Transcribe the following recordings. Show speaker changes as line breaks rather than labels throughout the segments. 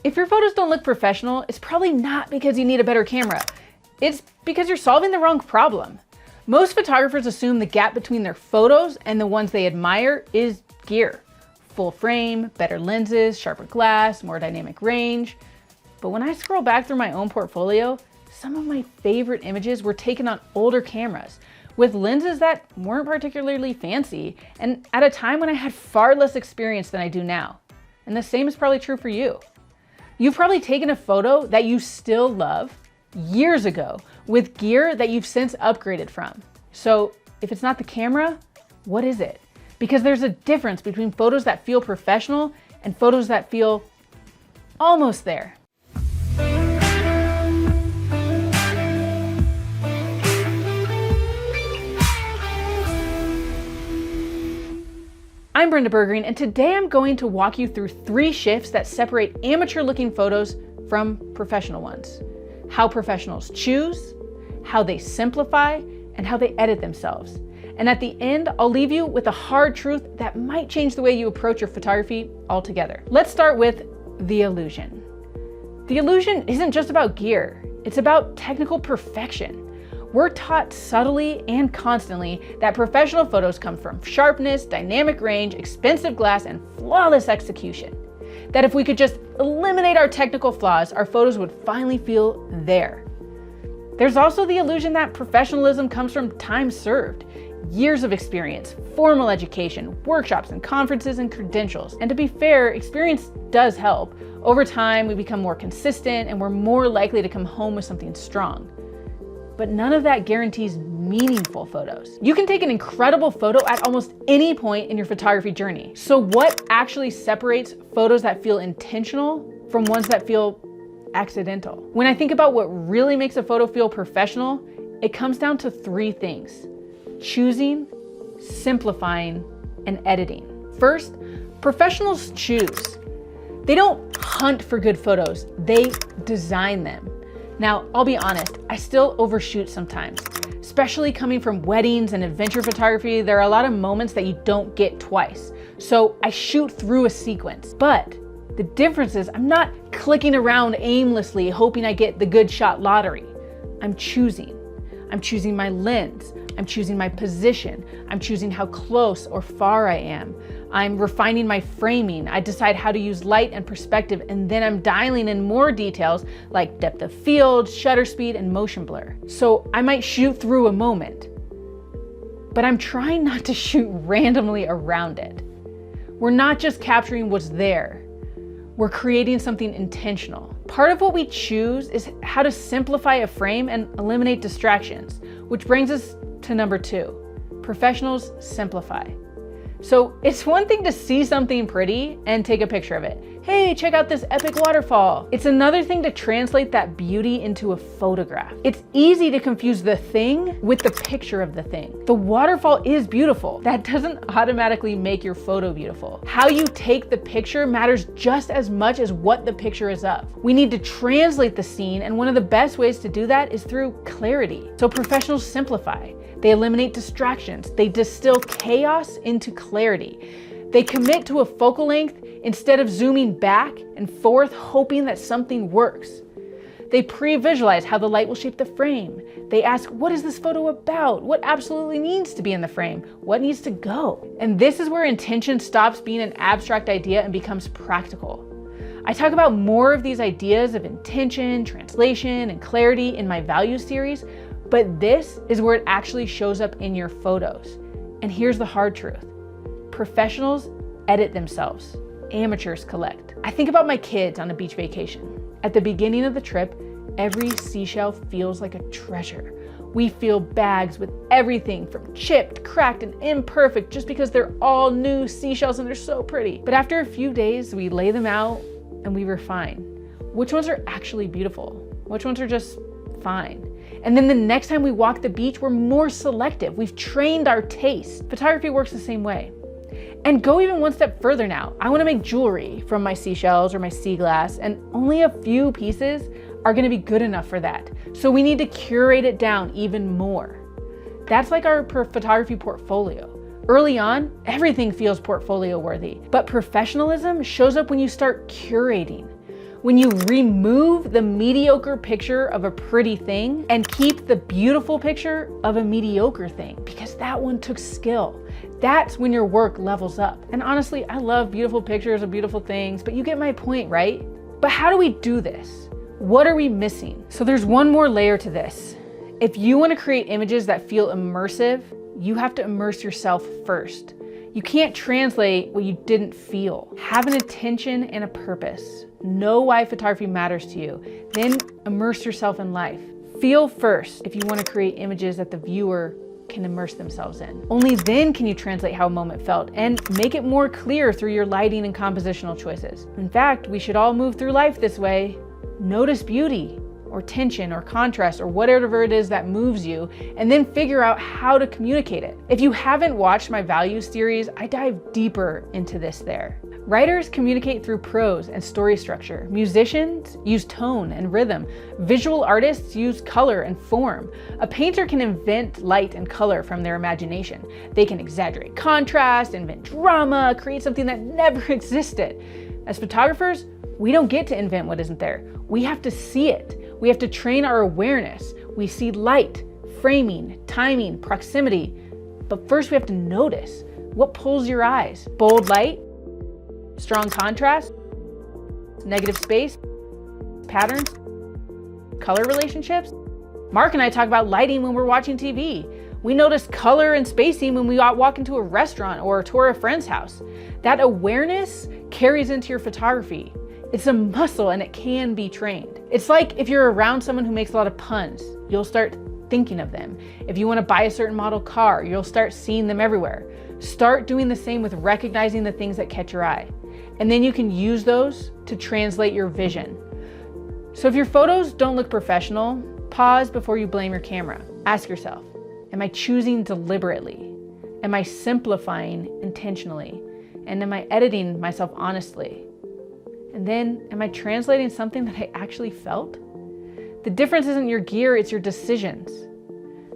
If your photos don't look professional, it's probably not because you need a better camera. It's because you're solving the wrong problem. Most photographers assume the gap between their photos and the ones they admire is gear. Full frame, better lenses, sharper glass, more dynamic range. But when I scroll back through my own portfolio, some of my favorite images were taken on older cameras with lenses that weren't particularly fancy and at a time when I had far less experience than I do now. And the same is probably true for you. You've probably taken a photo that you still love years ago with gear that you've since upgraded from. So if it's not the camera, what is it? Because there's a difference between photos that feel professional and photos that feel almost there. I'm Brenda Bergreen, and today I'm going to walk you through 3 shifts that separate amateur-looking photos from professional ones. How professionals choose, how they simplify, and how they edit themselves. And at the end, I'll leave you with a hard truth that might change the way you approach your photography altogether. Let's start with the illusion. The illusion isn't just about gear, it's about technical perfection. We're taught subtly and constantly that professional photos come from sharpness, dynamic range, expensive glass, and flawless execution. That if we could just eliminate our technical flaws, our photos would finally feel there. There's also the illusion that professionalism comes from time served, years of experience, formal education, workshops and conferences and credentials. And to be fair, experience does help. Over time, we become more consistent and we're more likely to come home with something strong. But none of that guarantees meaningful photos. You can take an incredible photo at almost any point in your photography journey. So what actually separates photos that feel intentional from ones that feel accidental? When I think about what really makes a photo feel professional, it comes down to 3 things: choosing, simplifying, and editing. First, professionals choose. They don't hunt for good photos, they design them. Now, I'll be honest, I still overshoot sometimes. Especially coming from weddings and adventure photography, there are a lot of moments that you don't get twice. So I shoot through a sequence. But the difference is I'm not clicking around aimlessly hoping I get the good shot lottery. I'm choosing. I'm choosing my lens. I'm choosing my position. I'm choosing how close or far I am. I'm refining my framing. I decide how to use light and perspective, and then I'm dialing in more details like depth of field, shutter speed, and motion blur. So I might shoot through a moment, but I'm trying not to shoot randomly around it. We're not just capturing what's there. We're creating something intentional. Part of what we choose is how to simplify a frame and eliminate distractions, which brings us to number 2. Professionals simplify. So it's one thing to see something pretty and take a picture of it. Hey, check out this epic waterfall. It's another thing to translate that beauty into a photograph. It's easy to confuse the thing with the picture of the thing. The waterfall is beautiful. That doesn't automatically make your photo beautiful. How you take the picture matters just as much as what the picture is of. We need to translate the scene, and one of the best ways to do that is through clarity. So professionals simplify. They eliminate distractions. They distill chaos into clarity. They commit to a focal length instead of zooming back and forth hoping that something works. They pre-visualize how the light will shape the frame. They ask, what is this photo about? What absolutely needs to be in the frame? What needs to go? And this is where intention stops being an abstract idea and becomes practical. I talk about more of these ideas of intention, translation, and clarity in my values series, but this is where it actually shows up in your photos. And here's the hard truth. Professionals edit themselves. Amateurs collect. I think about my kids on a beach vacation. At the beginning of the trip, every seashell feels like a treasure. We fill bags with everything from chipped, cracked, and imperfect just because they're all new seashells and they're so pretty. But after a few days, we lay them out and we refine. Which ones are actually beautiful? Which ones are just fine? And then the next time we walk the beach, we're more selective. We've trained our taste. Photography works the same way. And go even one step further now. I want to make jewelry from my seashells or my sea glass, and only a few pieces are going to be good enough for that. So we need to curate it down even more. That's like our photography portfolio. Early on, everything feels portfolio worthy, but professionalism shows up when you start curating. when you remove the mediocre picture of a pretty thing and keep the beautiful picture of a mediocre thing, because that one took skill. That's when your work levels up. And honestly, I love beautiful pictures of beautiful things, but you get my point, right? But how do we do this? What are we missing? So there's one more layer to this. If you want to create images that feel immersive, you have to immerse yourself first. You can't translate what you didn't feel. Have an intention and a purpose. Know why photography matters to you. Then immerse yourself in life. Feel first if you want to create images that the viewer can immerse themselves in. Only then can you translate how a moment felt and make it more clear through your lighting and compositional choices. In fact, we should all move through life this way. Notice beauty, or tension, or contrast, or whatever it is that moves you, and then figure out how to communicate it. If you haven't watched my values series, I dive deeper into this there. Writers communicate through prose and story structure. Musicians use tone and rhythm. Visual artists use color and form. A painter can invent light and color from their imagination. They can exaggerate contrast, invent drama, create something that never existed. As photographers, we don't get to invent what isn't there. We have to see it. We have to train our awareness. We see light, framing, timing, proximity. But first we have to notice what pulls your eyes. Bold light, strong contrast, negative space, patterns, color relationships. Mark and I talk about lighting when we're watching TV. We notice color and spacing when we walk into a restaurant or tour a friend's house. That awareness carries into your photography. It's a muscle and it can be trained. It's like if you're around someone who makes a lot of puns, you'll start thinking of them. If you want to buy a certain model car, you'll start seeing them everywhere. Start doing the same with recognizing the things that catch your eye. And then you can use those to translate your vision. So if your photos don't look professional, pause before you blame your camera. Ask yourself, am I choosing deliberately? Am I simplifying intentionally? And am I editing myself honestly? And then, am I translating something that I actually felt? The difference isn't your gear, it's your decisions.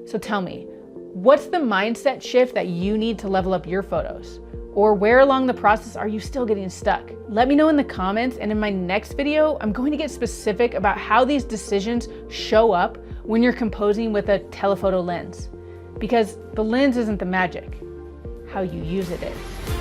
So tell me, what's the mindset shift that you need to level up your photos? Or where along the process are you still getting stuck? Let me know in the comments, and in my next video, I'm going to get specific about how these decisions show up when you're composing with a telephoto lens. Because the lens isn't the magic, how you use it is.